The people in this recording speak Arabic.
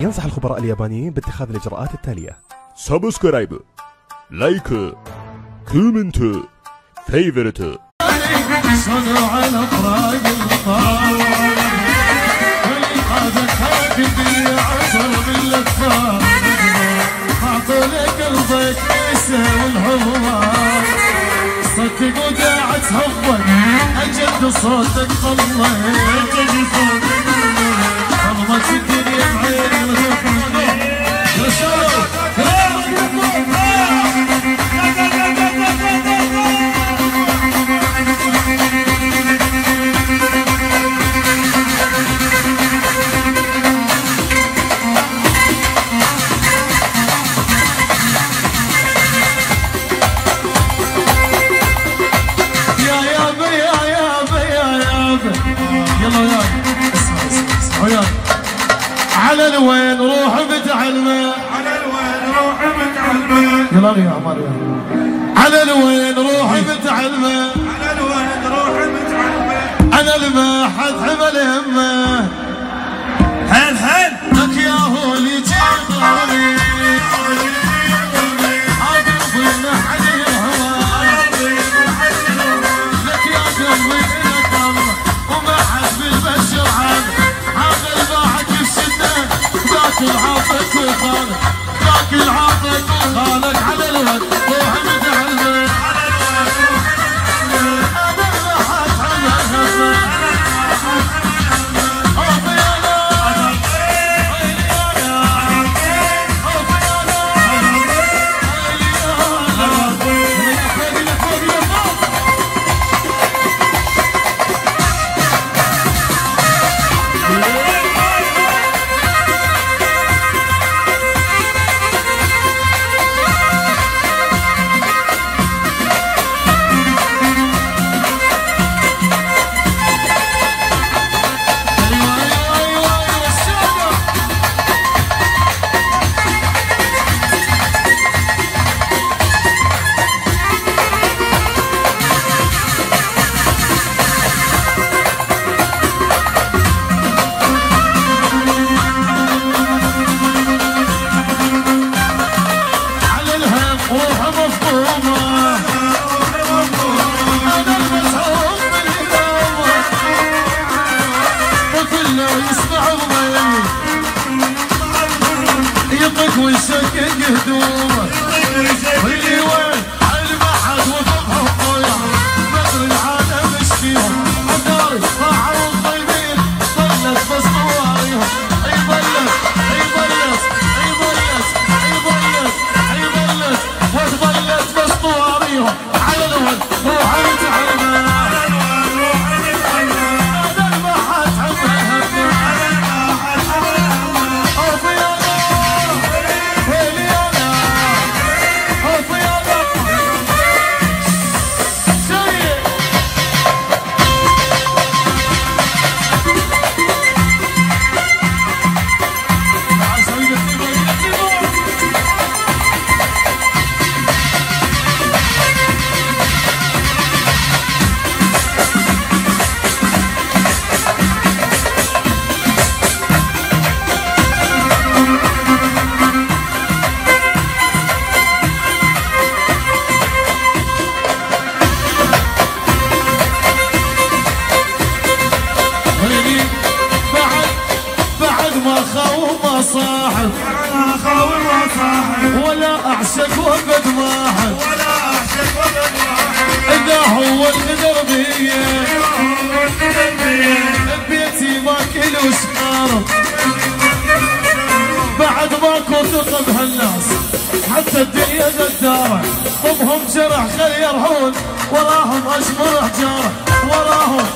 ينصح الخبراء اليابانيين باتخاذ الإجراءات التالية: سبسكرايب، لايك، كومنت، فيفرت. صنع الأطراق الطاولة واللي قادك هاكدي عصر بالأطفال عطولك قلبك يساوي الحوار صدق وداعت هفك أجد صوتك طلق ظلمت الدنيا بعين على الوين روح بتعلمه، على الوين روح بتعلمه، يلا يا عمر يا على الوين روح بتعلمه، على الوين روح بتعلمه، انا اللي حد حمل همه هل هل لك يا هو اللي جيبوني اقرب من حد الهوى لك يا قلبي لك الله وما حد بالبشر عنه العاطف وخالك ذاك العاطف وخالك على الواد روح متعلمه على الواد روح متعلمه انا اللي حاتعلمه ويشكك هدومه واللي وين عالبحر وفوقها الطير مدري العالم ايش فيهم عداري راحوا الطيبين ظلت باسطواريهم يظلت وتظلت باسطواريهم على الواد روح متعلمه على الواد روح متعلمه انا ما حاتعمل صاحب انا خاوي وصاحب ولا اعشق وقد واحد ولا اعشق وقد واحد اذا هو القدر بيه بيتي ما كلوش قارب بعد ما كنت طب هالناس حتى الدنيا قداره طبهم جرح خلي يرحون وراهم اشمر حجاره وراهم